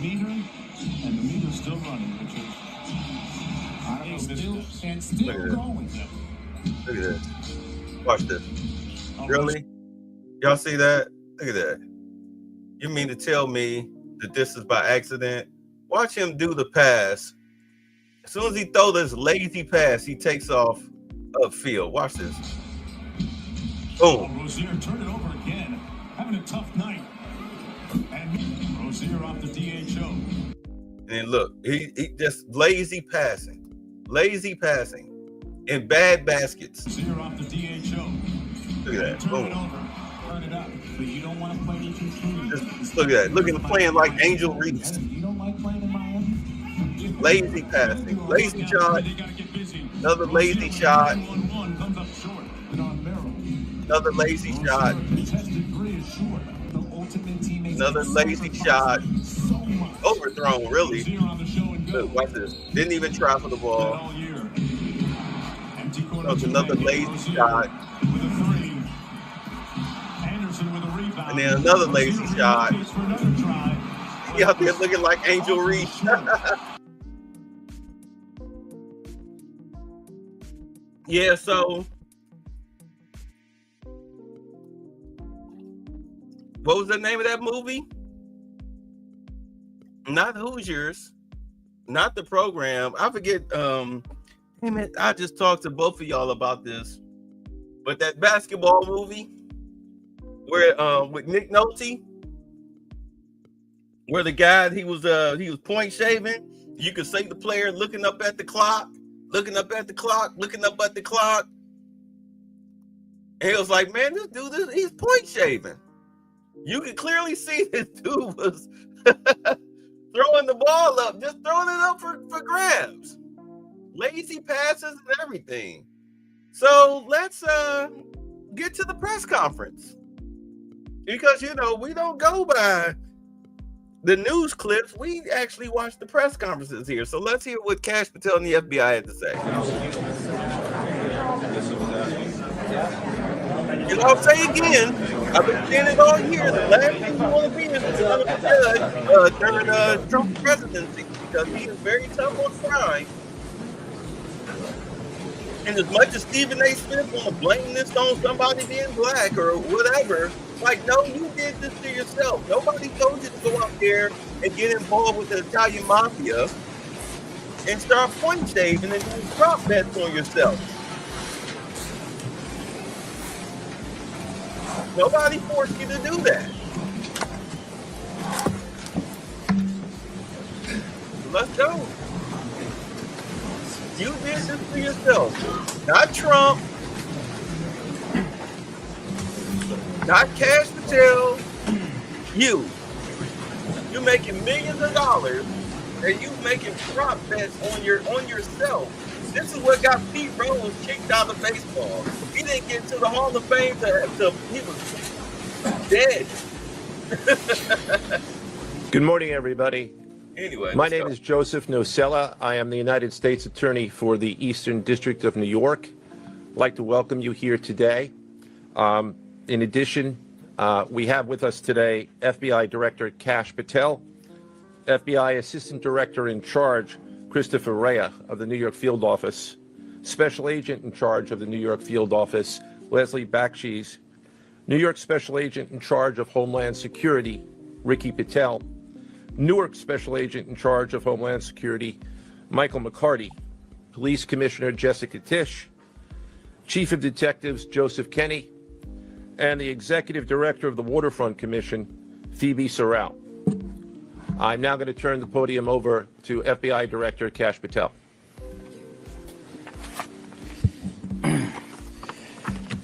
Meter, and the meter's still running, Richard. Still going. Look at this. Watch this. Really? Y'all see that? Look at that. You mean to tell me that this is by accident? Watch him do the pass. As soon as he throws this lazy pass, he takes off upfield. Watch this. Boom. Rozier turned it over again. Having a tough night. And Rozier off the DHO. And then look, he just lazy passing. Lazy passing. In bad baskets. Rozier off the DHO. Look at that. Turn Boom. it over. Turn it up. But you don't want to play with your team. Just look at that. Look at him playing like Angel Reese. You don't like playing in Miami? Lazy passing. Lazy shot. Another lazy shot. Another lazy shot. Another lazy shot. Overthrown, really. Look, watch this. Didn't even try for the ball. That another lazy shot. And then another lazy shot. He out there looking like Angel Reese. Yeah, so what was the name of that movie? Not Hoosiers, not the program. I forget. I just talked to both of y'all about this, but that basketball movie where with Nick Nolte, where the guy he was point shaving. You could see the player looking up at the clock. Looking up at the clock. And he was like, man, this dude, he's point shaving. You can clearly see this dude was throwing the ball up, just throwing it up for grabs. Lazy passes and everything. So let's get to the press conference. Because, we don't go by the news clips. We actually watch the press conferences here. So let's hear what Kash Patel and the FBI had to say. And I'll say again, I've been saying it all year. The last thing you want to be is another judge during Trump's presidency, because he is very tough on crime. And as much as Stephen A. Smith want to blame this on somebody being black or whatever, like, no, you did this to yourself. Nobody told you to go out there and get involved with the Italian mafia and start point shaving and do drop bets on yourself. Nobody forced you to do that. Let's go. You did this to yourself. Not Trump. Not Kash Patel. You're making millions of dollars and you making drop bets on yourself. This is what got Pete Rose kicked out of baseball. He didn't get to the Hall of Fame till he was dead. Good morning, everybody. Anyway, my name is Joseph Nocella. I am the United States Attorney for the Eastern District of New York. I'd like to welcome you here today. In addition, we have with us today FBI Director Kash Patel, FBI Assistant Director in Charge Christopher Rea of the New York Field Office, Special Agent in Charge of the New York Field Office Leslie Bakshies, New York Special Agent in Charge of Homeland Security Ricky Patel, Newark Special Agent in Charge of Homeland Security Michael McCarty, Police Commissioner Jessica Tisch, Chief of Detectives Joseph Kenney, and the Executive Director of the Waterfront Commission, Phoebe Sorrell. I'm now going to turn the podium over to FBI Director Kash Patel.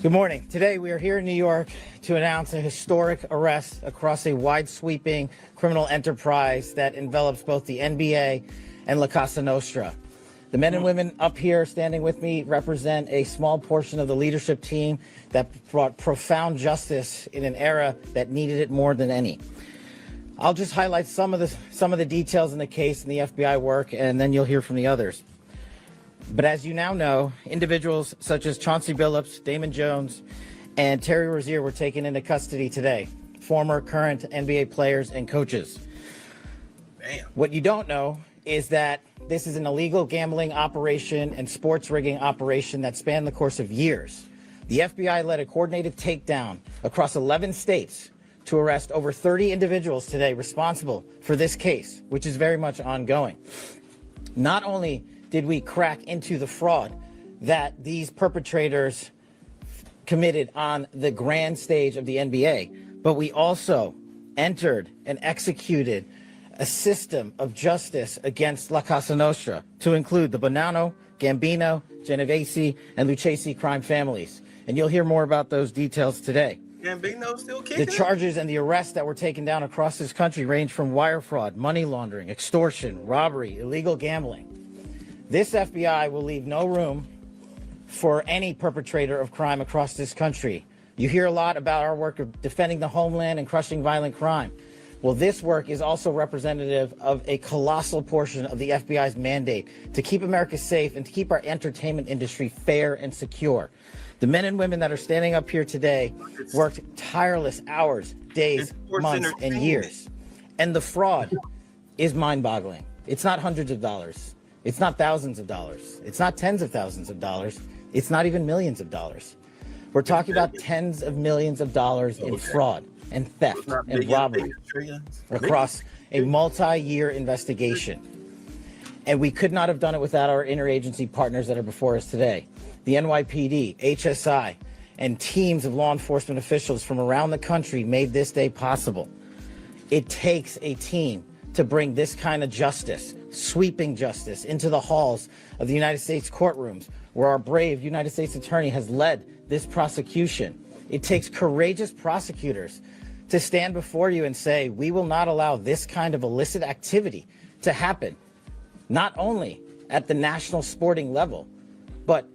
Good morning. Today we are here in New York to announce a historic arrest across a wide-sweeping criminal enterprise that envelops both the NBA and La Cosa Nostra. The men and women up here standing with me represent a small portion of the leadership team that brought profound justice in an era that needed it more than any. I'll just highlight some of the details in the case and the FBI work, and then you'll hear from the others. But as you now know, individuals such as Chauncey Billups, Damon Jones, and Terry Rozier were taken into custody today, former, current NBA players and coaches. Damn. What you don't know is that this is an illegal gambling operation and sports rigging operation that spanned the course of years. The FBI led a coordinated takedown across 11 states to arrest over 30 individuals today responsible for this case, which is very much ongoing. Not only did we crack into the fraud that these perpetrators committed on the grand stage of the NBA, but we also entered and executed a system of justice against La Casa Nostra to include the Bonanno, Gambino, Genovese, and Lucchese crime families. And you'll hear more about those details today. Gambino still kicking? The charges and the arrests that were taken down across this country range from wire fraud, money laundering, extortion, robbery, illegal gambling. This FBI will leave no room for any perpetrator of crime across this country. You hear a lot about our work of defending the homeland and crushing violent crime. Well, this work is also representative of a colossal portion of the FBI's mandate to keep America safe and to keep our entertainment industry fair and secure. The men and women that are standing up here today worked tireless hours, days, months, and years. And the fraud is mind-boggling. It's not hundreds of dollars. It's not thousands of dollars. It's not tens of thousands of dollars. It's not even millions of dollars. We're talking about tens of millions of dollars in fraud and theft and robbery across a multi-year investigation. And we could not have done it without our interagency partners that are before us today. The NYPD, HSI, and teams of law enforcement officials from around the country made this day possible. It takes a team to bring this kind of justice, sweeping justice, into the halls of the United States courtrooms, where our brave United States attorney has led this prosecution. It takes courageous prosecutors to stand before you and say, we will not allow this kind of illicit activity to happen, not only at the national sporting level, but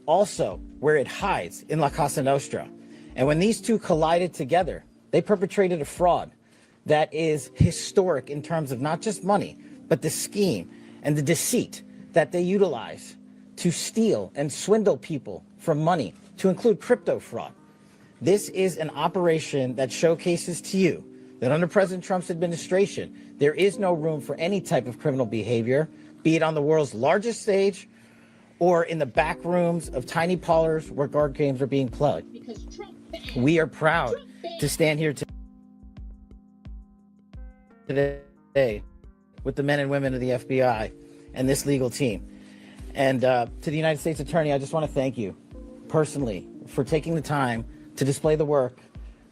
also where it hides in La Casa Nostra. And when these two collided together, they perpetrated a fraud that is historic in terms of not just money, but the scheme and the deceit that they utilize to steal and swindle people from money, to include crypto fraud. This is an operation that showcases to you that under President Trump's administration, there is no room for any type of criminal behavior, be it on the world's largest stage or in the back rooms of tiny parlors where card games are being played. We are proud to stand here today with the men and women of the FBI and this legal team. And to the United States Attorney, I just want to thank you personally for taking the time to display the work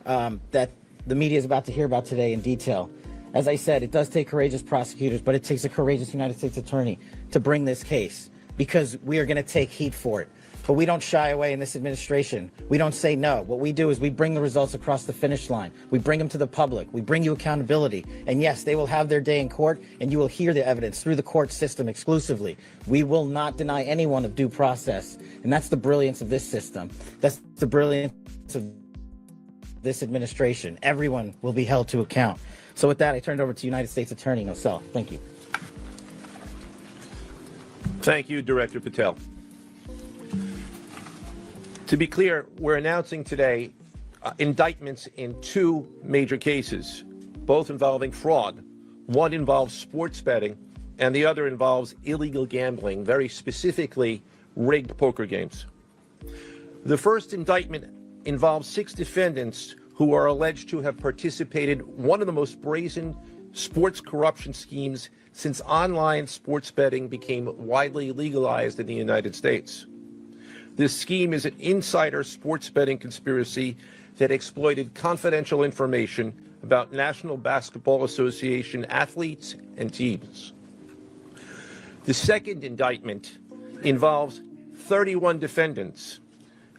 that the media is about to hear about today in detail. As I said, it does take courageous prosecutors, but it takes a courageous United States Attorney to bring this case, because we are going to take heat for it. But we don't shy away in this administration. We don't say no. What we do is we bring the results across the finish line. We bring them to the public. We bring you accountability. And yes, they will have their day in court, and you will hear the evidence through the court system exclusively. We will not deny anyone of due process. And that's the brilliance of this system. That's the brilliance of this administration. Everyone will be held to account. So with that, I turn it over to United States Attorney Nocella. Thank you. Thank you, Director Patel. To be clear, we're announcing today indictments in two major cases, both involving fraud. One involves sports betting, and the other involves illegal gambling, very specifically rigged poker games. The first indictment involves 6 defendants who are alleged to have participated in one of the most brazen sports corruption schemes since online sports betting became widely legalized in the United States. This scheme is an insider sports betting conspiracy that exploited confidential information about National Basketball Association athletes and teams. The second indictment involves 31 defendants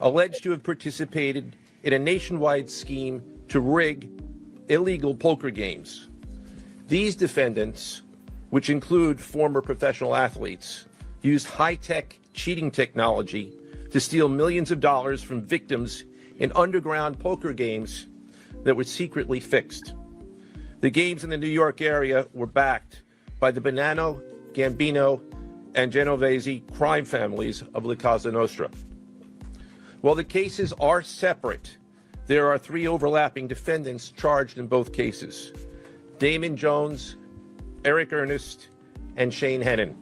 alleged to have participated in a nationwide scheme to rig illegal poker games. These defendants, which include former professional athletes, used high-tech cheating technology to steal millions of dollars from victims in underground poker games that were secretly fixed. The games in the New York area were backed by the Bonanno, Gambino, and Genovese crime families of La Casa Nostra. While the cases are separate, there are 3 overlapping defendants charged in both cases: Damon Jones, Eric Ernest, and Shane Hennon.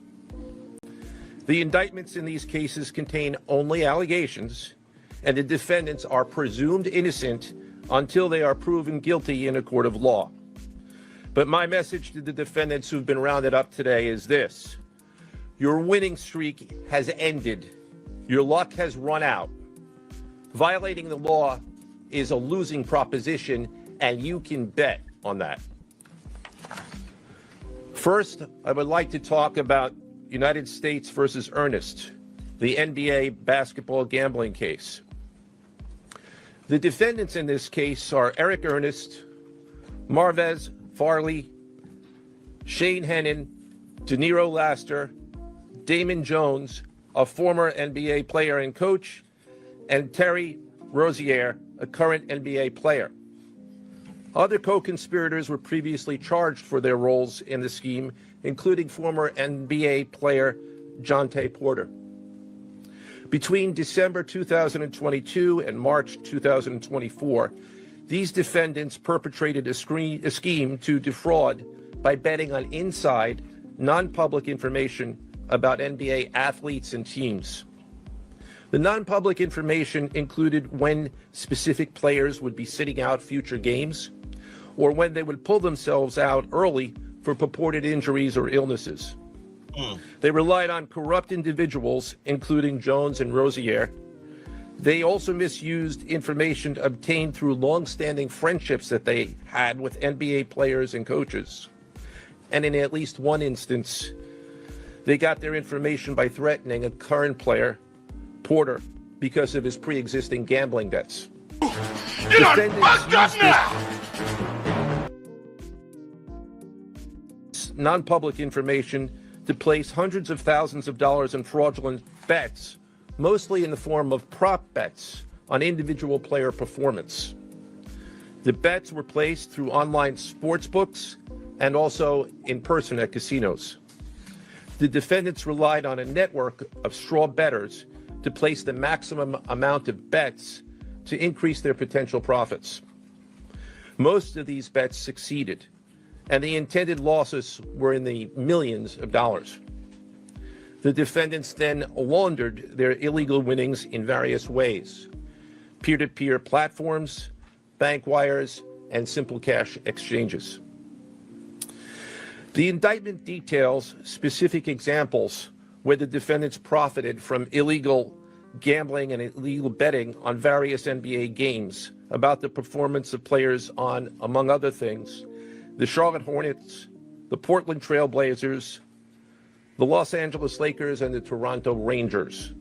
The indictments in these cases contain only allegations, and the defendants are presumed innocent until they are proven guilty in a court of law. But my message to the defendants who've been rounded up today is this: your winning streak has ended. Your luck has run out. Violating the law is a losing proposition, and you can bet on that. First, I would like to talk about United States versus Ernest, the NBA basketball gambling case. The defendants in this case are Eric Ernest, Marvez Farley, Shane Hennon, Danilo Laster, Damon Jones, a former NBA player and coach, and Terry Rozier, a current NBA player. Other co-conspirators were previously charged for their roles in the scheme, including former NBA player Jontay Porter. Between December 2022 and March 2024, these defendants perpetrated a scheme to defraud by betting on inside, non-public information about NBA athletes and teams. The non-public information included when specific players would be sitting out future games, or when they would pull themselves out early for purported injuries or illnesses. They relied on corrupt individuals, including Jones and Rozier. They also misused information obtained through long-standing friendships that they had with NBA players and coaches. And in at least one instance, they got their information by threatening a current player, Porter, because of his pre-existing gambling debts. You done fucked up now! Non-public information to place hundreds of thousands of dollars in fraudulent bets, mostly in the form of prop bets on individual player performance. The bets were placed through online sports books and also in person at casinos. The defendants relied on a network of straw bettors to place the maximum amount of bets to increase their potential profits. Most of these bets succeeded, and the intended losses were in the millions of dollars. The defendants then laundered their illegal winnings in various ways: peer-to-peer platforms, bank wires, and simple cash exchanges. The indictment details specific examples where the defendants profited from illegal gambling and illegal betting on various NBA games about the performance of players on, among other things, the Charlotte Hornets, the Portland Trail Blazers, the Los Angeles Lakers, and the Toronto Rangers.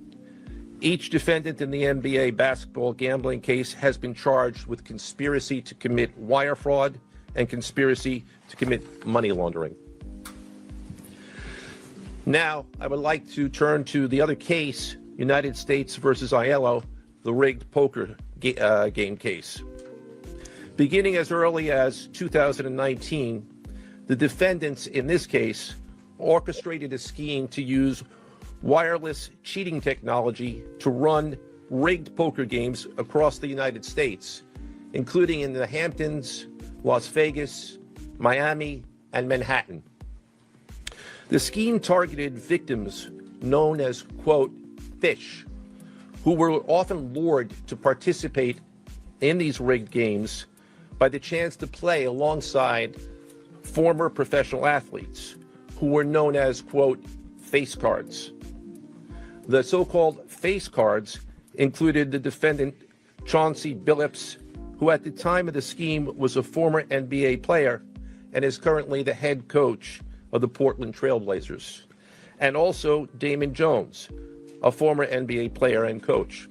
Each defendant in the NBA basketball gambling case has been charged with conspiracy to commit wire fraud and conspiracy to commit money laundering. Now, I would like to turn to the other case, United States versus Aiello, the rigged poker game case. Beginning as early as 2019, the defendants in this case orchestrated a scheme to use wireless cheating technology to run rigged poker games across the United States, including in the Hamptons, Las Vegas, Miami, and Manhattan. The scheme targeted victims known as, quote, fish, who were often lured to participate in these rigged games by the chance to play alongside former professional athletes who were known as, quote, face cards. The so-called face cards included the defendant Chauncey Billups, who at the time of the scheme was a former NBA player and is currently the head coach of the Portland Trail Blazers, and also Damon Jones, a former NBA player and coach.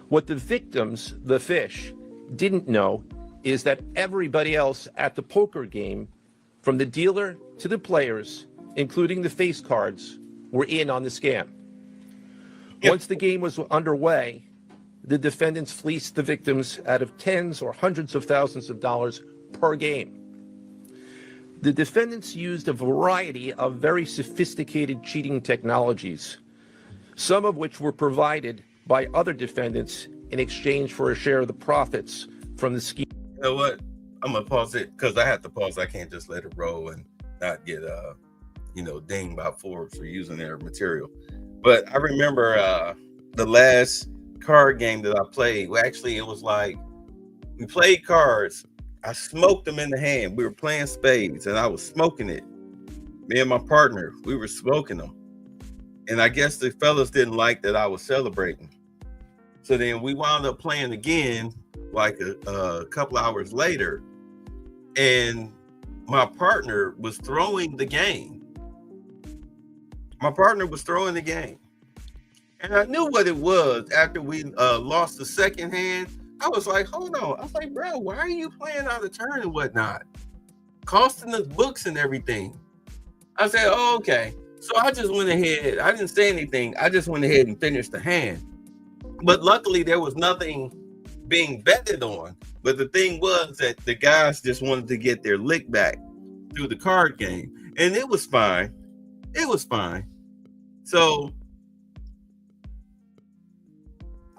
What the victims, the fish, didn't know is that everybody else at the poker game, from the dealer to the players, including the face cards, were in on the scam. Once the game was underway, the defendants fleeced the victims out of tens or hundreds of thousands of dollars per game. The defendants used a variety of very sophisticated cheating technologies, some of which were provided by other defendants in exchange for a share of the profits from the scheme. You know what? I'm gonna pause it because I have to pause. I can't just let it roll and not get dinged by Forbes for using their material. But I remember the last card game that I played. Well, actually, it was like we played cards. I smoked them in the hand. We were playing spades, and I was smoking it. Me and my partner, we were smoking them. And I guess the fellas didn't like that I was celebrating. So then we wound up playing again, like a couple hours later, and my partner was throwing the game. And I knew what it was after we lost the second hand. I was like, hold on. I was like, bro, why are you playing out of turn and whatnot? Costing us books and everything. I said, oh, okay. So I just went ahead. I didn't say anything. I just went ahead and finished the hand. But luckily, there was nothing being betted on. But the thing was that the guys just wanted to get their lick back through the card game. And it was fine. So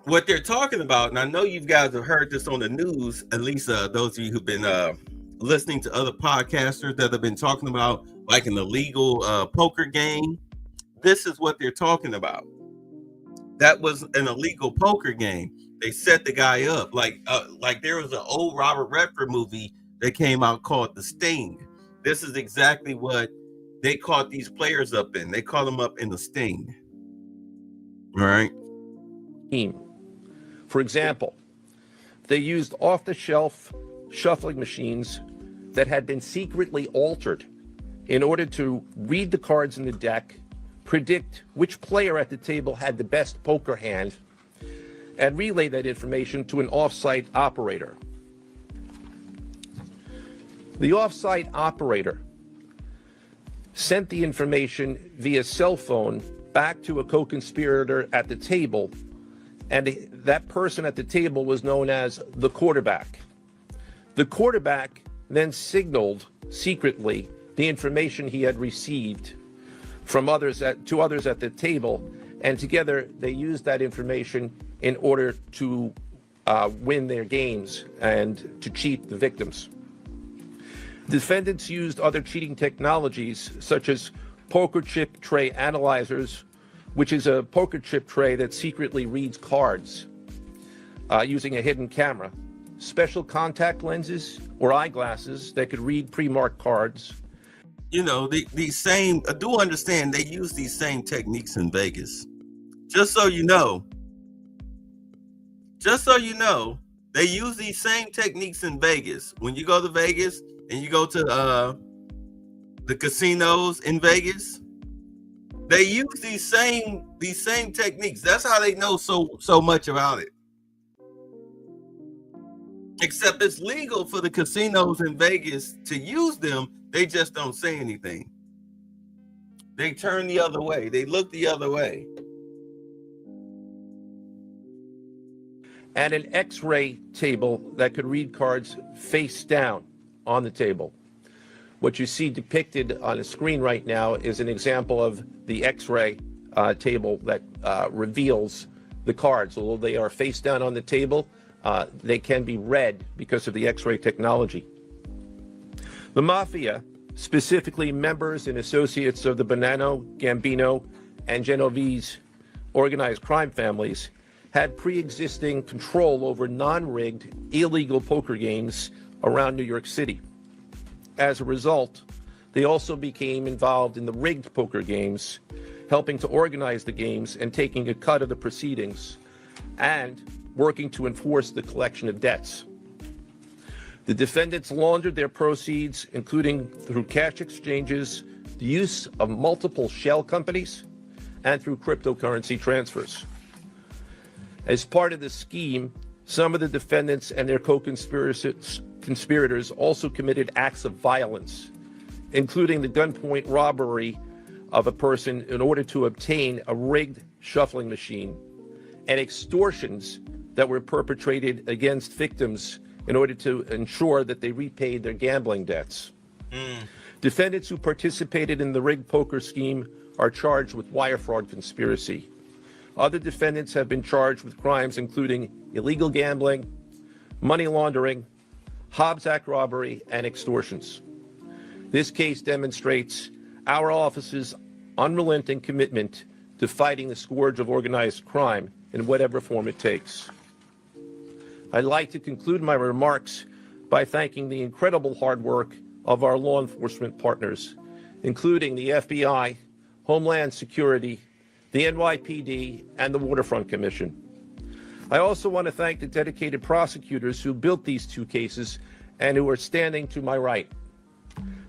what they're talking about, and I know you guys have heard this on the news, at least those of you who've been listening to other podcasters that have been talking about like an illegal poker game. This is what they're talking about. That was an illegal poker game. They set the guy up like there was an old Robert Redford movie that came out called The Sting. This is exactly what they caught these players up in. They caught them up in The Sting. All right. For example, they used off-the-shelf shuffling machines that had been secretly altered in order to read the cards in the deck, predict which player at the table had the best poker hand, and relay that information to an off-site operator. The off-site operator sent the information via cell phone back to a co-conspirator at the table, and that person at the table was known as the quarterback. The quarterback then signaled secretly the information he had received from others to others at the table, and together they used that information in order to win their games and to cheat the victims. Defendants used other cheating technologies such as poker chip tray analyzers, which is a poker chip tray that secretly reads cards using a hidden camera, special contact lenses or eyeglasses that could read pre-marked cards. You know, these same, I do understand they use these same techniques in Vegas. Just so you know, they use these same techniques in Vegas. When you go to Vegas and you go to the casinos in Vegas, they use these same techniques. That's how they know so much about it. Except it's legal for the casinos in Vegas to use them. They just don't say anything. They turn the other way. They look the other way. And an X-ray table that could read cards face down on the table. What you see depicted on the screen right now is an example of the X-ray table that reveals the cards. Although they are face down on the table, they can be read because of the X-ray technology. The Mafia, specifically members and associates of the Bonanno, Gambino, and Genovese organized crime families, had pre-existing control over non-rigged, illegal poker games around New York City. As a result, they also became involved in the rigged poker games, helping to organize the games and taking a cut of the proceedings, and working to enforce the collection of debts. The defendants laundered their proceeds, including through cash exchanges, the use of multiple shell companies, and through cryptocurrency transfers. As part of the scheme, some of the defendants and their co-conspirators also committed acts of violence, including the gunpoint robbery of a person in order to obtain a rigged shuffling machine, and extortions that were perpetrated against victims in order to ensure that they repaid their gambling debts. Defendants who participated in the rigged poker scheme are charged with wire fraud conspiracy. Other defendants have been charged with crimes including illegal gambling, money laundering, Hobbs Act robbery, and extortions. This case demonstrates our office's unrelenting commitment to fighting the scourge of organized crime in whatever form it takes. I'd like to conclude my remarks by thanking the incredible hard work of our law enforcement partners, including the FBI, Homeland Security, the NYPD, and the Waterfront Commission. I also want to thank the dedicated prosecutors who built these two cases and who are standing to my right.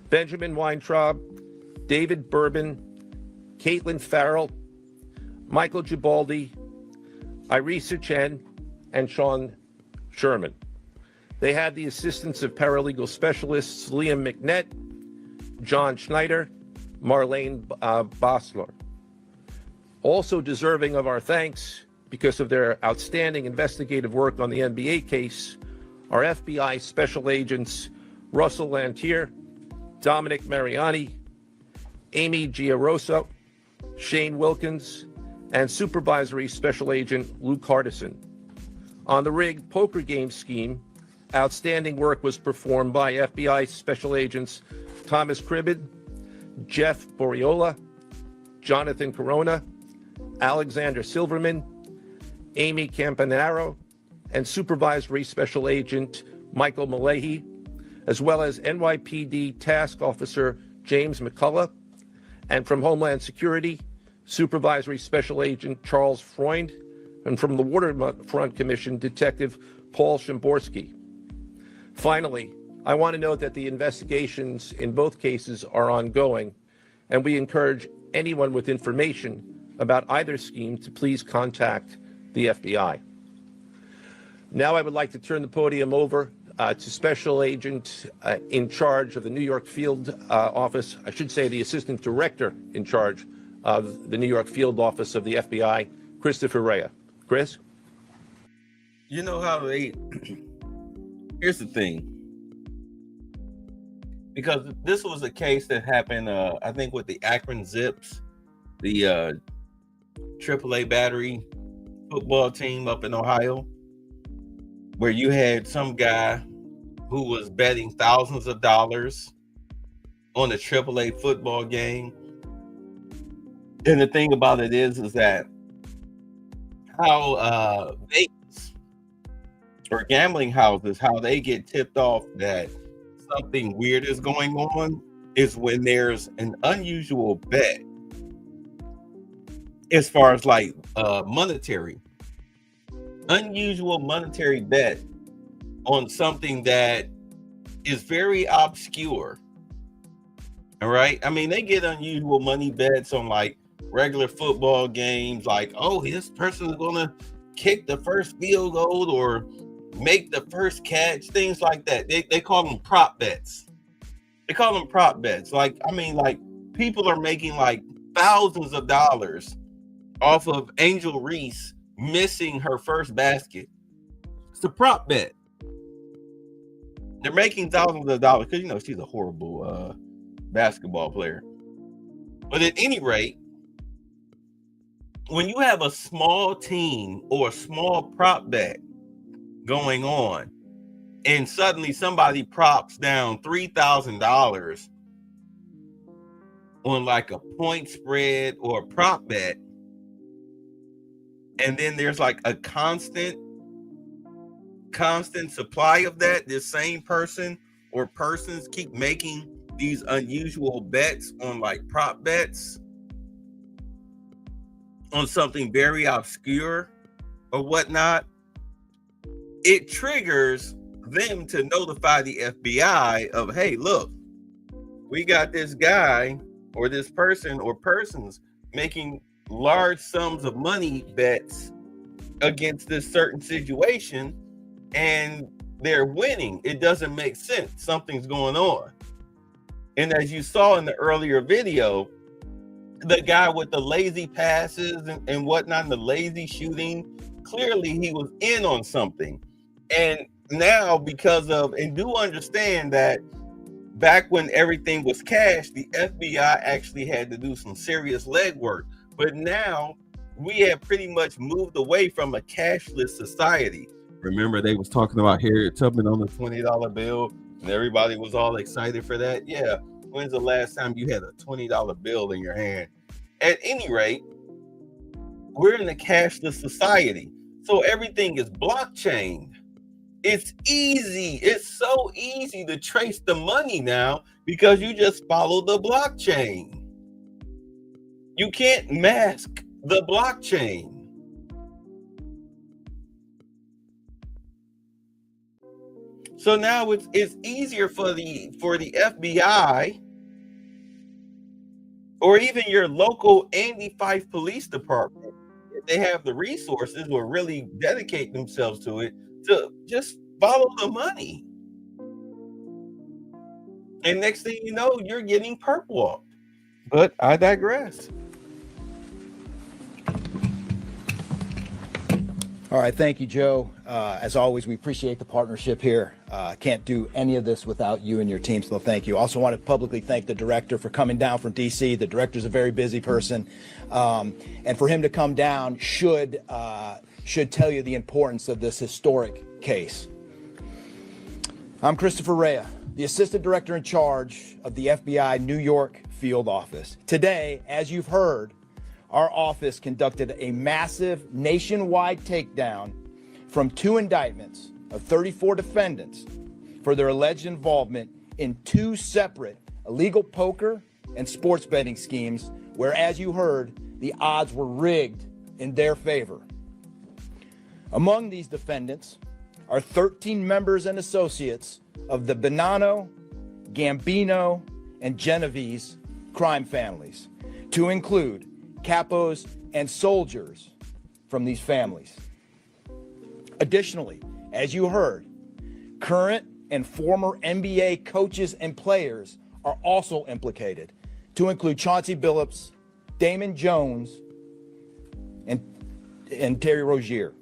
Benjamin Weintraub, David Bourbon, Caitlin Farrell, Michael Gibaldi, Irisa Chen, and Sean Sherman. They had the assistance of paralegal specialists Liam McNett, John Schneider, Marlene Bosler. Also deserving of our thanks because of their outstanding investigative work on the NBA case are FBI Special Agents Russell Lantier, Dominic Mariani, Amy Giarosa, Shane Wilkins, and Supervisory Special Agent Luke Hardison. On the rigged poker game scheme, outstanding work was performed by FBI Special Agents Thomas Cribbin, Jeff Boriola, Jonathan Corona, Alexander Silverman, Amy Campanaro, and Supervisory Special Agent Michael Malahi, as well as NYPD Task Officer James McCullough, and from Homeland Security, Supervisory Special Agent Charles Freund, and from the Waterfront Commission, Detective Paul Shimborski. Finally, I want to note that the investigations in both cases are ongoing, and we encourage anyone with information about either scheme to please contact the FBI. Now I would like to turn the podium over to Special Agent in charge of the New York Field Office, I should say the Assistant Director in charge of the New York Field Office of the FBI, Christopher Rea. Chris? You know how they, here's the thing. Because this was a case that happened, I think with the Akron Zips, the AAA Battery football team up in Ohio, where you had some guy who was betting thousands of dollars on a AAA football game. And the thing about it is that how Vegas or gambling houses, how they get tipped off that something weird is going on is when there's an unusual bet as far as like unusual monetary bet on something that is very obscure. All right. I mean, they get unusual money bets on like regular football games, like, oh, this person is gonna kick the first field goal or make the first catch, things like that. They call them prop bets. They call them prop bets. Like, I mean, like people are making like thousands of dollars off of Angel Reese missing her first basket. It's a prop bet. They're making thousands of dollars because, you know, she's a horrible basketball player. But at any rate, when you have a small team or a small prop bet going on, and suddenly somebody props down $3,000 on like a point spread or a prop bet, and then there's like a constant supply of that, this same person or persons keep making these unusual bets on like prop bets on something very obscure or whatnot, it triggers them to notify the FBI of, hey, look, we got this guy or this person or persons making large sums of money bets against this certain situation, and they're winning. It doesn't make sense. Something's going on. And as you saw in the earlier video, the guy with the lazy passes and whatnot, the lazy shooting, clearly he was in on something. And now because of, and do understand that back when everything was cash, the FBI actually had to do some serious legwork. But now we have pretty much moved away from a cashless society. Remember they was talking about Harriet Tubman on the $20 bill and everybody was all excited for that? Yeah, When's the last time you had a $20 bill in your hand? At any rate, we're in a cashless society. So everything is blockchain. It's easy. It's so easy to trace the money now because you just follow the blockchain. You can't mask the blockchain. So now it's easier for the FBI or even your local Andy Fife Police Department, if they have the resources or really dedicate themselves to it, to just follow the money. And next thing you know, you're getting perp walked. But I digress. All right, thank you, Joe. As always, we appreciate the partnership here. Can't do any of this without you and your team, so thank you. Also want to publicly thank the director for coming down from DC. The director's a very busy person, and for him to come down should tell you the importance of this historic case. I'm Christopher Rea, the Assistant Director in charge of the FBI New York Field Office. Today, as you've heard, our office conducted a massive nationwide takedown from 2 indictments of 34 defendants for their alleged involvement in 2 separate illegal poker and sports betting schemes where, as you heard, the odds were rigged in their favor. Among these defendants are 13 members and associates of the Bonanno, Gambino, and Genovese crime families, to include capos and soldiers from these families. Additionally, as you heard, current and former NBA coaches and players are also implicated, to include Chauncey Billups, Damon Jones, and Terry Rozier.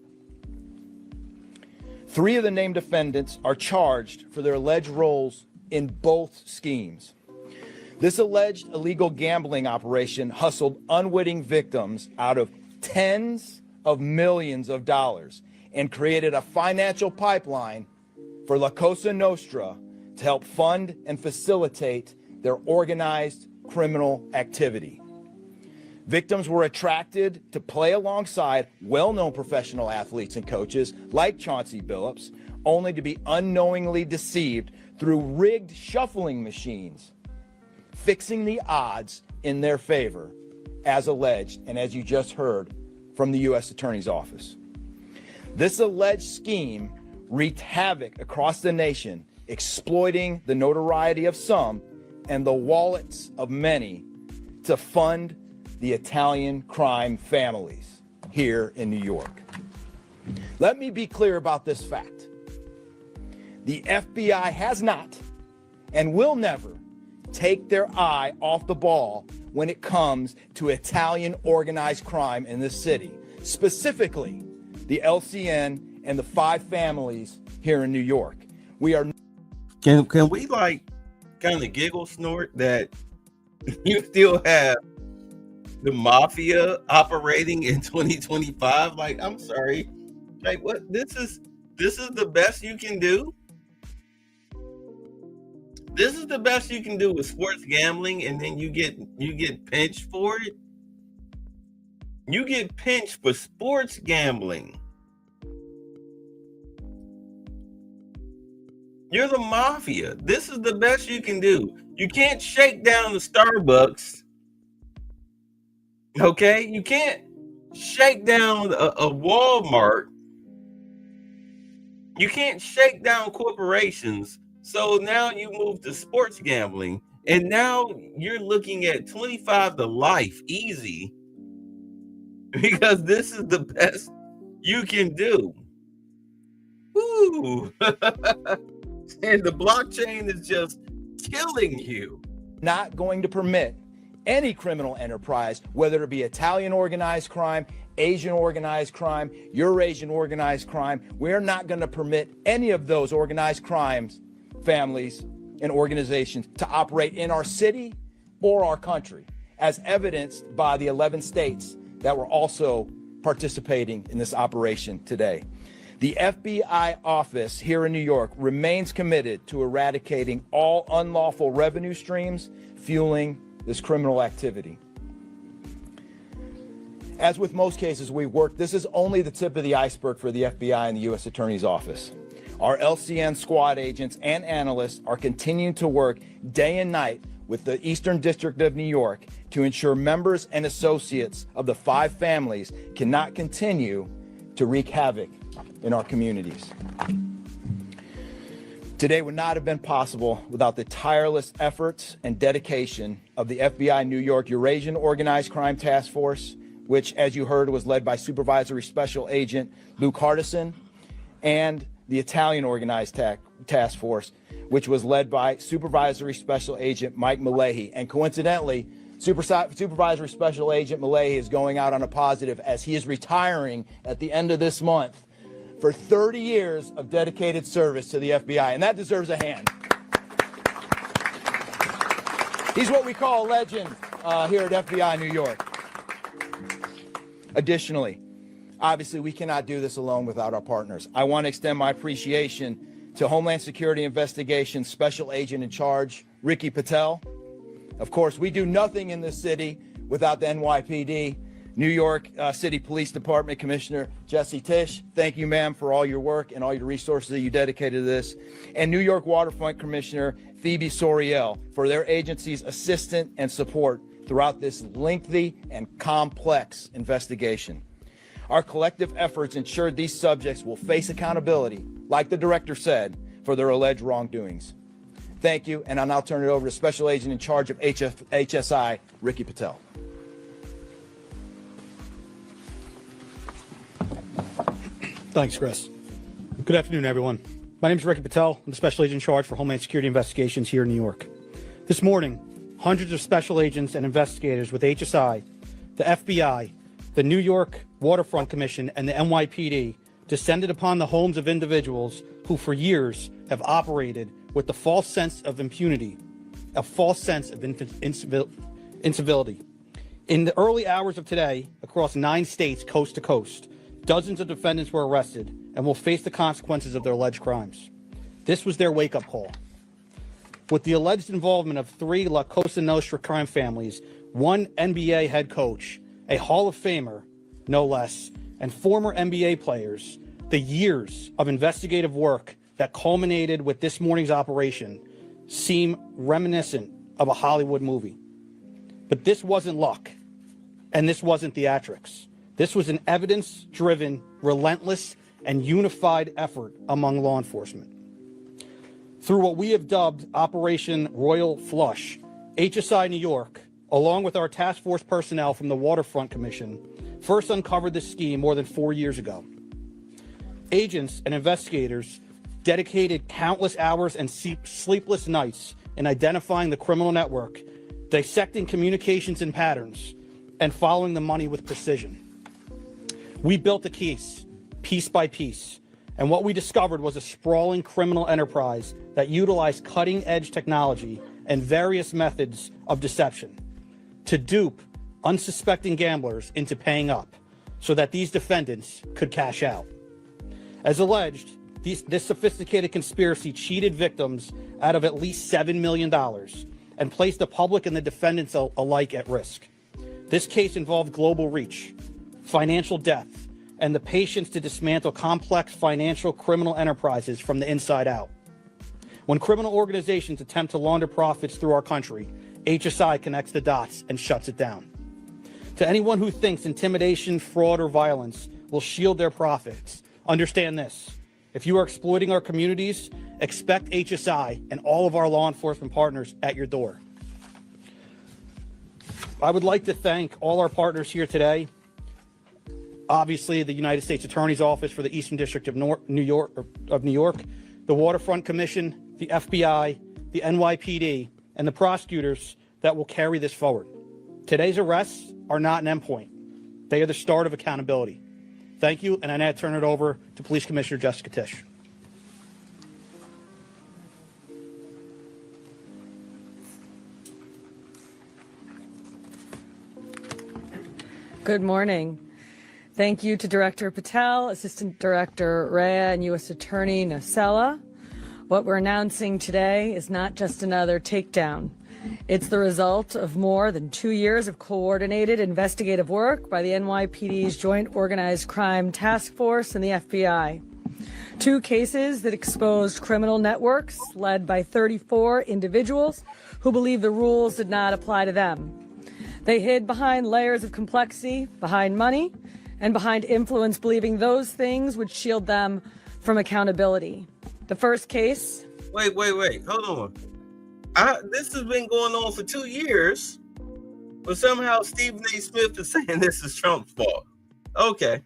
3 of the named defendants are charged for their alleged roles in both schemes. This alleged illegal gambling operation hustled unwitting victims out of tens of millions of dollars and created a financial pipeline for La Cosa Nostra to help fund and facilitate their organized criminal activity. Victims were attracted to play alongside well-known professional athletes and coaches like Chauncey Billups, only to be unknowingly deceived through rigged shuffling machines, fixing the odds in their favor, as alleged, and as you just heard from the U.S. Attorney's Office. This alleged scheme wreaked havoc across the nation, exploiting the notoriety of some and the wallets of many to fund the Italian crime families here in New York. Let me be clear about this fact. The FBI has not and will never take their eye off the ball when it comes to Italian organized crime in this city, specifically the LCN and the 5 families here in New York. We are. Can we like kind of giggle snort that you still have the mafia operating in 2025? Like, I'm sorry, like what? This is the best you can do. This is the best you can do with sports gambling, and then you get pinched for it. You get pinched for sports gambling. You're the mafia. This is the best you can do. You can't shake down the Starbucks. Okay? You can't shake down a Walmart. You can't shake down corporations. So now you move to sports gambling, and now you're looking at 25 to life easy because this is the best you can do. Woo! And the blockchain is just killing you. Not going to permit any criminal enterprise, whether it be Italian organized crime, Asian organized crime, Eurasian organized crime. We're not going to permit any of those organized crimes, families, and organizations to operate in our city or our country, as evidenced by the 11 states that were also participating in this operation today. The FBI office here in New York remains committed to eradicating all unlawful revenue streams fueling this criminal activity. As with most cases we work, this is only the tip of the iceberg for the FBI and the U.S. Attorney's Office. Our LCN squad agents and analysts are continuing to work day and night with the Eastern District of New York to ensure members and associates of the 5 families cannot continue to wreak havoc in our communities. Today would not have been possible without the tireless efforts and dedication of the FBI New York Eurasian Organized Crime Task Force, which, as you heard, was led by Supervisory Special Agent Luke Hardison, and the Italian Organized Task Force, which was led by Supervisory Special Agent Mike Malahi. And coincidentally, Supervisory Special Agent Malahi is going out on a positive as he is retiring at the end of this month for 30 years of dedicated service to the FBI, and that deserves a hand. He's what we call a legend here at FBI New York. Additionally, obviously, we cannot do this alone without our partners. I want to extend my appreciation to Homeland Security Investigations Special Agent in Charge, Ricky Patel. Of course, we do nothing in this city without the NYPD. New York City Police Department Commissioner Jesse Tisch, thank you, ma'am, for all your work and all your resources that you dedicated to this. And New York Waterfront Commissioner Phoebe Soriel for their agency's assistance and support throughout this lengthy and complex investigation. Our collective efforts ensured these subjects will face accountability, like the director said, for their alleged wrongdoings. Thank you, and I'll now turn it over to Special Agent in charge of HSI, Ricky Patel. Thanks, Chris. Good afternoon, everyone. My name is Ricky Patel. I'm the Special Agent in charge for Homeland Security Investigations here in New York. This morning, hundreds of special agents and investigators with HSI, the FBI, the New York Waterfront Commission, and the NYPD descended upon the homes of individuals who for years have operated with the false sense of impunity, a false sense of incivility. In the early hours of today, across 9 states coast to coast, dozens of defendants were arrested and will face the consequences of their alleged crimes. This was their wake-up call. With the alleged involvement of 3 La Cosa Nostra crime families, 1 NBA head coach, a Hall of Famer, no less, and former NBA players, the years of investigative work that culminated with this morning's operation seem reminiscent of a Hollywood movie. But this wasn't luck, and this wasn't theatrics. This was an evidence-driven, relentless, and unified effort among law enforcement. Through what we have dubbed Operation Royal Flush, HSI New York, along with our task force personnel from the Waterfront Commission, first uncovered this scheme more than 4 years ago. Agents and investigators dedicated countless hours and sleepless nights in identifying the criminal network, dissecting communications and patterns, and following the money with precision. We built the case, piece by piece, and what we discovered was a sprawling criminal enterprise that utilized cutting-edge technology and various methods of deception to dupe unsuspecting gamblers into paying up so that these defendants could cash out. As alleged, this sophisticated conspiracy cheated victims out of at least $7 million and placed the public and the defendants alike at risk. This case involved global reach, financial depth, and the patience to dismantle complex financial criminal enterprises from the inside out. When criminal organizations attempt to launder profits through our country, HSI connects the dots and shuts it down. To anyone who thinks intimidation, fraud, or violence will shield their profits, understand this. If you are exploiting our communities, expect HSI and all of our law enforcement partners at your door. I would like to thank all our partners here today. Obviously, the United States Attorney's Office for the Eastern District of New York, the Waterfront Commission, the FBI, the NYPD, and the prosecutors that will carry this forward. Today's arrests are not an endpoint. They are the start of accountability. Thank you, and I now turn it over to Police Commissioner Jessica Tisch. Good morning. Thank you to Director Patel, Assistant Director Rhea, and U.S. Attorney Nocella. What we're announcing today is not just another takedown. It's the result of more than 2 years of coordinated investigative work by the NYPD's Joint Organized Crime Task Force and the FBI. 2 cases that exposed criminal networks led by 34 individuals who believed the rules did not apply to them. They hid behind layers of complexity, behind money, and behind influence, believing those things would shield them from accountability. The first case. Wait. Hold on. This has been going on for 2 years, but somehow Stephen A. Smith is saying this is Trump's fault. Okay.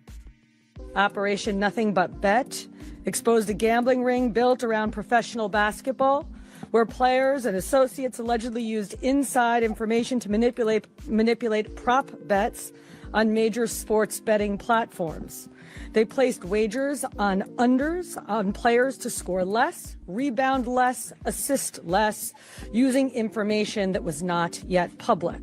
Operation Nothing But Bet exposed a gambling ring built around professional basketball, where players and associates allegedly used inside information to manipulate prop bets on major sports betting platforms. They placed wagers on unders on players to score less, rebound less, assist less, using information that was not yet public.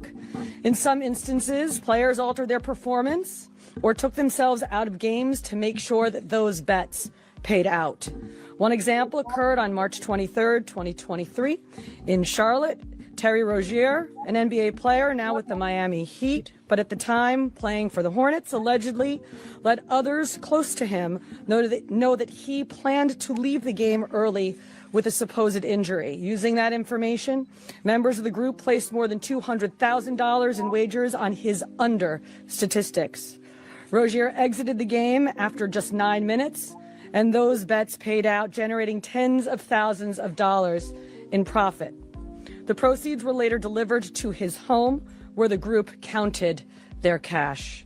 In some instances, players altered their performance or took themselves out of games to make sure that those bets paid out. One example occurred on March 23rd, 2023 in Charlotte. Terry Rozier, an NBA player now with the Miami Heat, but at the time playing for the Hornets, allegedly let others close to him know that he planned to leave the game early with a supposed injury. Using that information, members of the group placed more than $200,000 in wagers on his under statistics. Rozier exited the game after just 9 minutes, and those bets paid out, generating tens of thousands of dollars in profit. The proceeds were later delivered to his home, where the group counted their cash.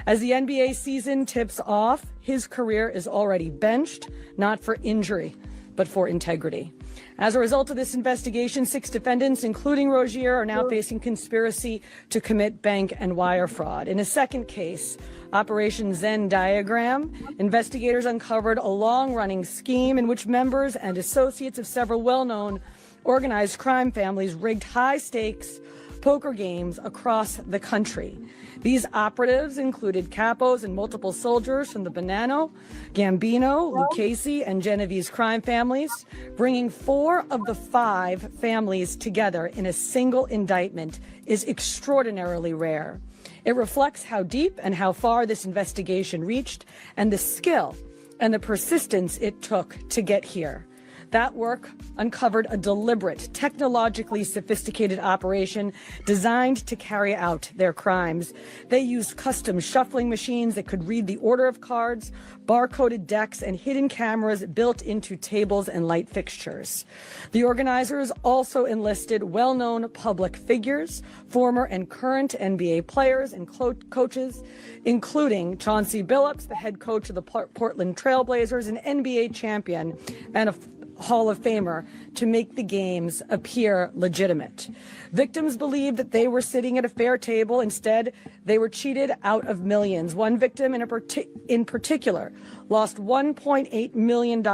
As the NBA season tips off, his career is already benched, not for injury, but for integrity. As a result of this investigation, 6 defendants, including Rozier, are now facing conspiracy to commit bank and wire fraud. In a second case, Operation Zen Diagram, investigators uncovered a long-running scheme in which members and associates of several well-known organized crime families rigged high-stakes poker games across the country. These operatives included capos and multiple soldiers from the Bonanno, Gambino, Lucchese, and Genovese crime families, bringing 4 of the 5 families together in a single indictment is extraordinarily rare. It reflects how deep and how far this investigation reached and the skill and the persistence it took to get here. That work uncovered a deliberate, technologically sophisticated operation designed to carry out their crimes. They used custom shuffling machines that could read the order of cards, barcoded decks, and hidden cameras built into tables and light fixtures. The organizers also enlisted well-known public figures, former and current NBA players and coaches, including Chauncey Billups, the head coach of the Portland Trail Blazers, an NBA champion, and a Hall of Famer, to make the games appear legitimate. Victims believed that they were sitting at a fair table. Instead, they were cheated out of millions. One victim in particular lost $1.8 million.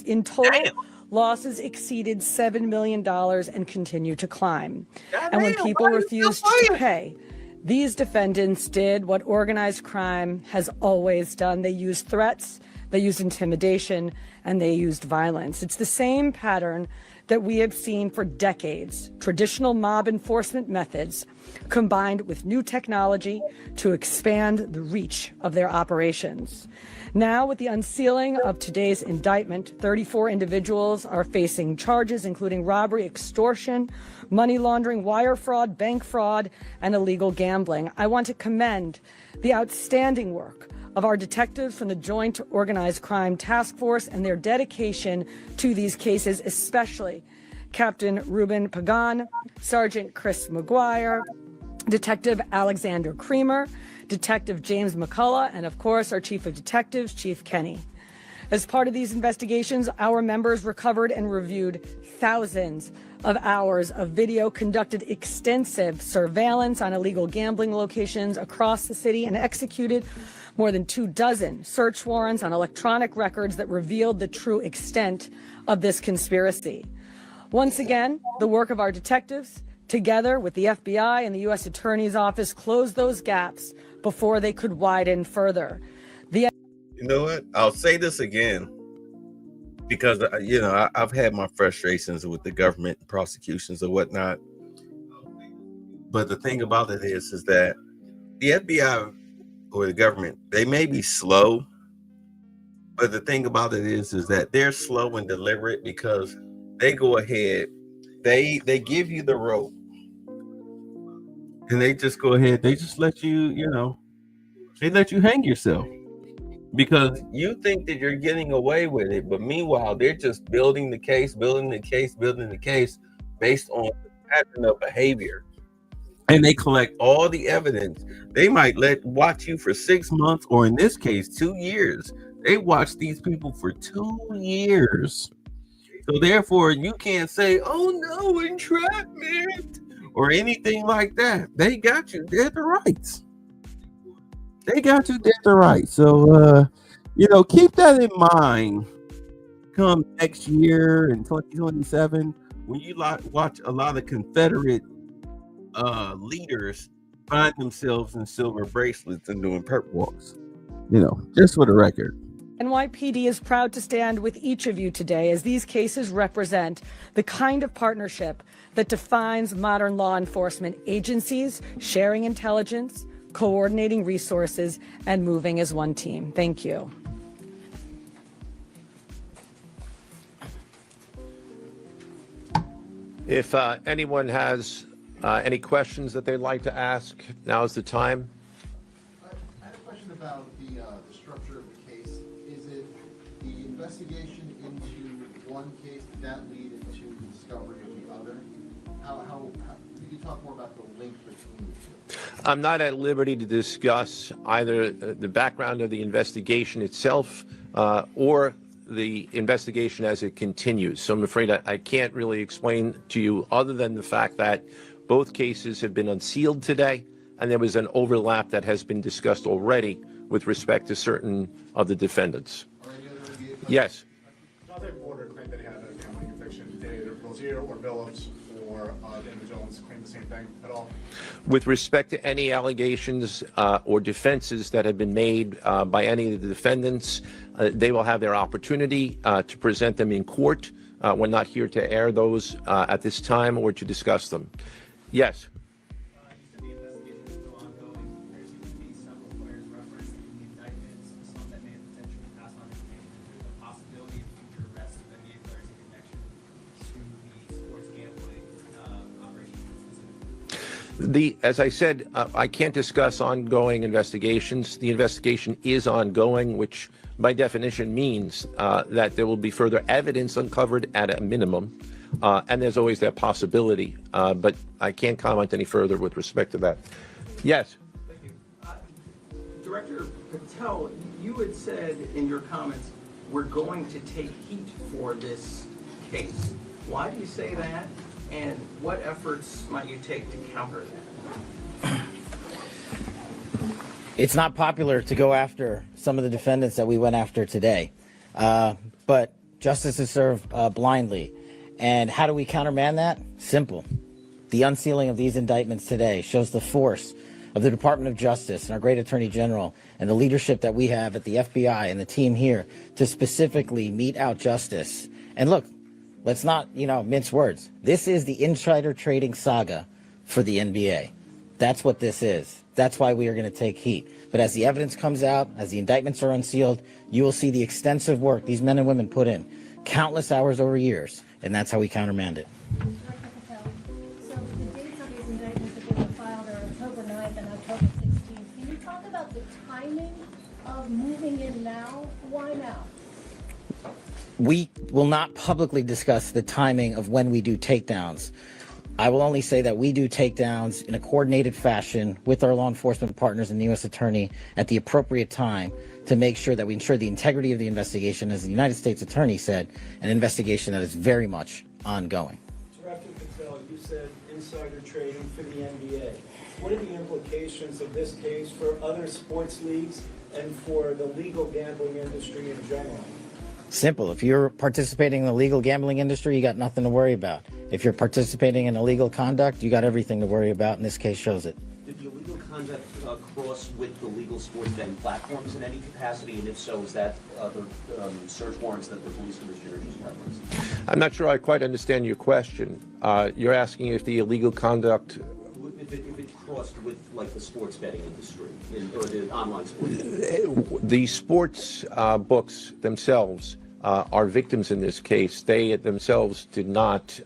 In total, losses exceeded $7 million and continue to climb. And when people refused to pay, these defendants did what organized crime has always done. They used threats, they used intimidation, and they used violence. It's the same pattern that we have seen for decades. Traditional mob enforcement methods combined with new technology to expand the reach of their operations. Now, with the unsealing of today's indictment, 34 individuals are facing charges, including robbery, extortion, money laundering, wire fraud, bank fraud, and illegal gambling. I want to commend the outstanding work of our detectives from the Joint Organized Crime Task Force and their dedication to these cases, especially Captain Ruben Pagan, Sergeant Chris McGuire, Detective Alexander Creamer, Detective James McCullough, and of course, our Chief of Detectives, Chief Kenny. As part of these investigations, our members recovered and reviewed thousands of hours of video, conducted extensive surveillance on illegal gambling locations across the city, and executed more than 24 search warrants on electronic records that revealed the true extent of this conspiracy. Once again, the work of our detectives, together with the FBI and the U.S. Attorney's Office, closed those gaps before they could widen further. You know what? I'll say this again because I've had my frustrations with the government prosecutions or whatnot. But the thing about it is that the FBI or the government, they may be slow, but the thing about it is that they're slow and deliberate because they go ahead, they give you the rope, and they just go ahead, they just let you, they let you hang yourself because you think that you're getting away with it, but meanwhile, they're just building the case based on the pattern of behavior. And they collect all the evidence. They might watch you for 6 months, or in this case, 2 years. They watch these people for 2 years. So therefore, you can't say, "Oh no, entrapment," or anything like that. They got you dead to rights. So, keep that in mind. Come next year in 2027, when you watch a lot of Confederate leaders find themselves in silver bracelets and doing perp walks, just for the record. NYPD is proud to stand with each of you today as these cases represent the kind of partnership that defines modern law enforcement agencies, sharing intelligence, coordinating resources, and moving as one team. Thank you. If anyone has any questions that they'd like to ask, now's the time. I had a question about the structure of the case. Is it the investigation into one case, did that lead into the discovery of the other? How could you talk more about the link between the two? I'm not at liberty to discuss either the background of the investigation itself or the investigation as it continues. So I'm afraid I can't really explain to you other than the fact that both cases have been unsealed today, and there was an overlap that has been discussed already with respect to certain of the defendants. Yes. Another border claimed that he had a gambling conviction. Did either Rozier or Billups or David Jones claim the same thing at all? With respect to any allegations or defenses that have been made by any of the defendants, they will have their opportunity to present them in court. We're not here to air those at this time or to discuss them. Yes. You said the investigation is still ongoing. There seems to be several players referenced in the indictments, some that may have potentially passed on information. There's a possibility of future arrests of NBA players in connection to the sports gambling operation. As I said, I can't discuss ongoing investigations. The investigation is ongoing, which by definition means that there will be further evidence uncovered at a minimum. And there's always that possibility, but I can't comment any further with respect to that. Yes. Thank you. Director Patel, you had said in your comments, we're going to take heat for this case. Why do you say that? And what efforts might you take to counter that? It's not popular to go after some of the defendants that we went after today, but justice is served blindly. And how do we countermand that? Simple. The unsealing of these indictments today shows the force of the Department of Justice and our great Attorney General and the leadership that we have at the FBI and the team here to specifically mete out justice. And look, let's not, mince words. This is the insider trading saga for the NBA. That's what this is. That's why we are going to take heat. But as the evidence comes out, as the indictments are unsealed, you will see the extensive work these men and women put in, countless hours over years, and that's how we countermand it. Director Patel, so the dates of these indictments that they were filed are October 9th and October 16th. Can you talk about the timing of moving in now? Why now? We will not publicly discuss the timing of when we do takedowns. I will only say that we do takedowns in a coordinated fashion with our law enforcement partners and the U.S. Attorney at the appropriate time to make sure that we ensure the integrity of the investigation, as the United States Attorney said, an investigation that is very much ongoing. Director Patel, you said insider trading for the NBA. What are the implications of this case for other sports leagues and for the legal gambling industry in general? Simple. If you're participating in the legal gambling industry, you got nothing to worry about. If you're participating in illegal conduct, you got everything to worry about, and this case shows it. Did the illegal conduct cross with the legal sports betting platforms in any capacity? And if so, is that the search warrants that the police commissioner just referenced? I'm not sure I quite understand your question. You're asking if the illegal conduct. If it crossed with like the sports betting industry or the online sports. The sports books themselves are victims in this case. They themselves did not,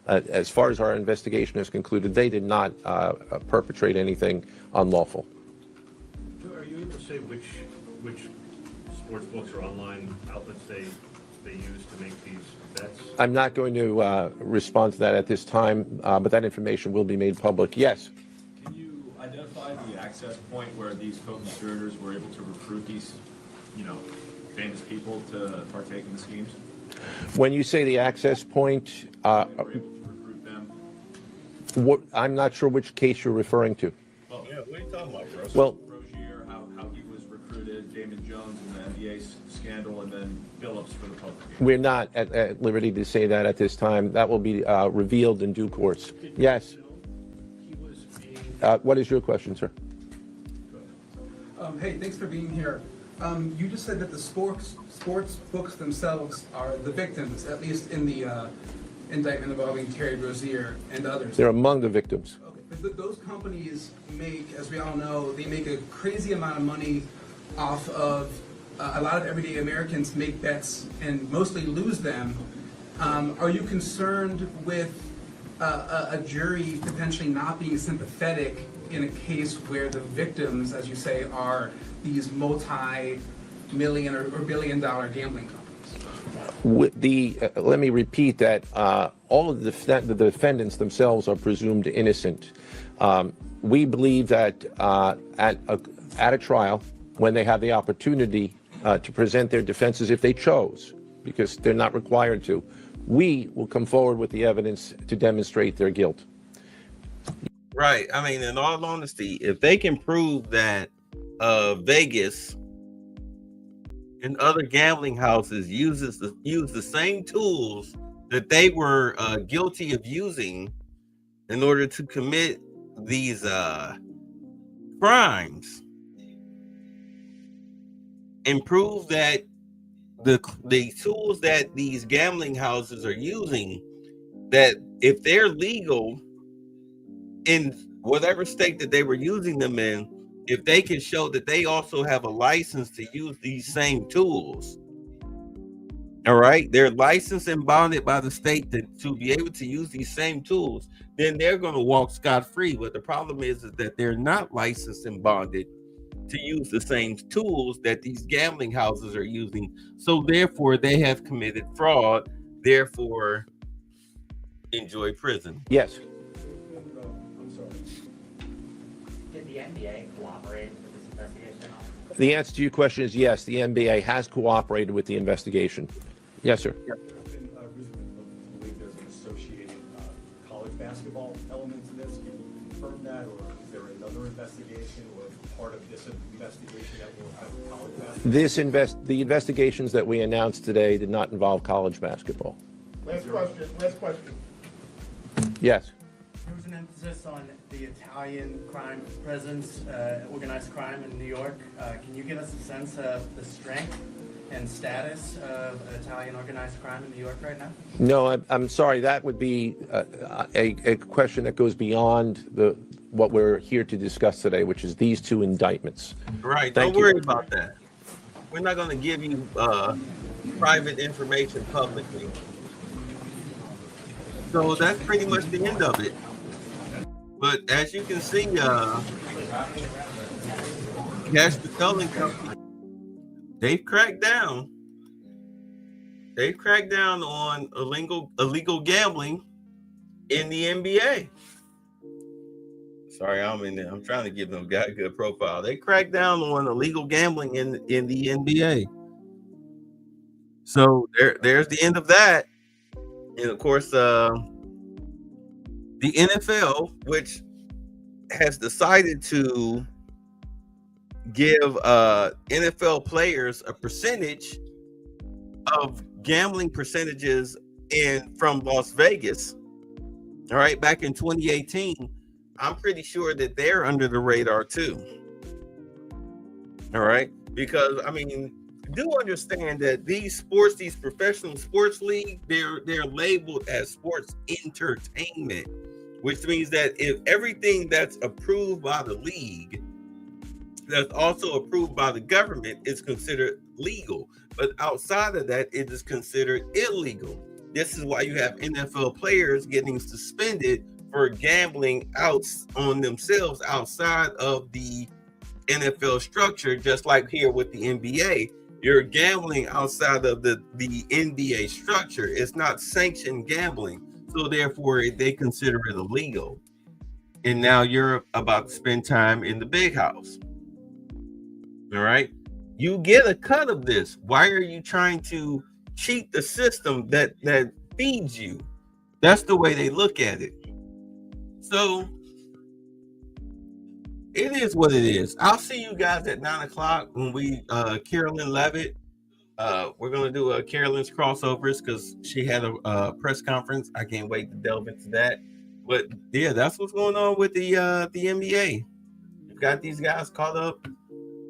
as far as our investigation has concluded, they did not perpetrate anything unlawful. Are you able to say which sports books or online outlets they use to make these bets? I'm not going to respond to that at this time, but that information will be made public. Yes. Can you identify the access point where these co-conspirators were able to recruit these, famous people to partake in the schemes? When you say the access point, I'm not sure which case you're referring to. Well, yeah, what are you talking about, Gross? Well, Rozier, how he was recruited, Damon Jones in the NBA scandal, and then Billups for the public. we're not at liberty to say that at this time. That will be revealed in due course. Yes. What is your question, sir? Hey, thanks for being here. You just said that the sports books themselves are the victims, at least in the indictment involving Terry Rozier and others. They're among the victims. Okay, but those companies make, as we all know, they make a crazy amount of money off of a lot of everyday Americans make bets and mostly lose them. Are you concerned with a jury potentially not being sympathetic in a case where the victims, as you say, are these multi-million or billion-dollar gambling companies? Let me repeat that all of the defendants themselves are presumed innocent. We believe that at a trial, when they have the opportunity to present their defenses, if they chose, because they're not required to, we will come forward with the evidence to demonstrate their guilt. Right. I mean, in all honesty, if they can prove that Vegas and other gambling houses use the same tools that they were guilty of using in order to commit these crimes, and prove that the tools that these gambling houses are using, that if they're legal in whatever state that they were using them in, if they can show that they also have a license to use these same tools, all right, they're licensed and bonded by the state to be able to use these same tools, then they're going to walk scot-free. But the problem is that they're not licensed and bonded to use the same tools that these gambling houses are using. So therefore, they have committed fraud, therefore enjoy prison. Yes. Did the NBA cooperate with this investigation? The answer to your question is yes, the NBA has cooperated with the investigation. Yes, sir. There's been reason to believe there's an associated college basketball element to this. Can you confirm that, or is there another investigation or part of this investigation that will have college basketball? The investigations that we announced today did not involve college basketball. Last question. Yes. There was an emphasis on the Italian crime presence, organized crime in New York. Can you give us a sense of the strength and status of Italian organized crime in New York right now? No, I'm sorry. That would be a question that goes beyond what we're here to discuss today, which is these two indictments. Right. Thank Don't you. worry about that. We're not going to give you private information publicly. So that's pretty much the end of it. But as you can see, Cash Patel and Company, they've cracked down. They've cracked down on illegal gambling in the NBA. Sorry, I'm trying to give them a good profile. They cracked down on illegal gambling in the NBA. So there's the end of that. And of course, the NFL, which has decided to give NFL players a percentage of gambling percentages from Las Vegas. All right, back in 2018, I'm pretty sure that they're under the radar too. All right, because I mean, do understand that these professional sports leagues, they're labeled as sports entertainment, which means that if everything that's approved by the league, that's also approved by the government, is considered legal. But outside of that, it is considered illegal. This is why you have NFL players getting suspended for gambling out on themselves outside of the NFL structure, just like here with the NBA. You're gambling outside of the NBA structure. It's not sanctioned gambling. So therefore, they consider it illegal. And now you're about to spend time in the big house. All right. You get a cut of this. Why are you trying to cheat the system that feeds you? That's the way they look at it. So it is what it is. I'll see you guys at 9:00 when we Carolyn Levitt. We're gonna do Carolyn's crossovers because she had a press conference. I can't wait to delve into that. But yeah, that's what's going on with the NBA. We've got these guys caught up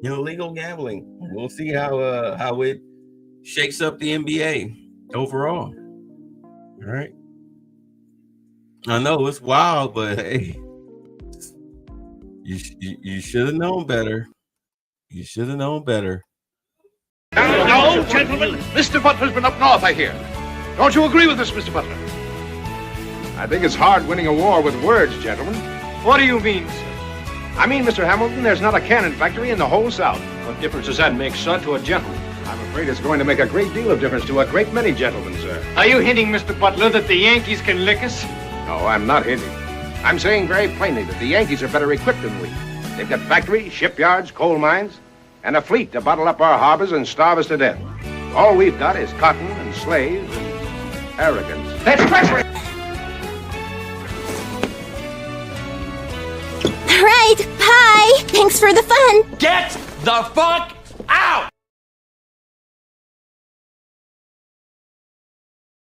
in illegal gambling. We'll see how it shakes up the NBA overall. All right. I know it's wild, but hey, you should have known better. You should have known better. Now, gentlemen, Mr. Butler's been up north, I hear. Don't you agree with this, Mr. Butler? I think it's hard winning a war with words, gentlemen. What do you mean, sir? I mean, Mr. Hamilton, there's not a cannon factory in the whole South. What difference does that make, sir, to a gentleman? I'm afraid it's going to make a great deal of difference to a great many gentlemen, sir. Are you hinting, Mr. Butler, that the Yankees can lick us? No, I'm not hinting. I'm saying very plainly that the Yankees are better equipped than we. They've got factories, shipyards, coal mines, and a fleet to bottle up our harbors and starve us to death. All we've got is cotton and slaves and arrogance. That's treachery! All right, bye. Thanks for the fun. Get the fuck out!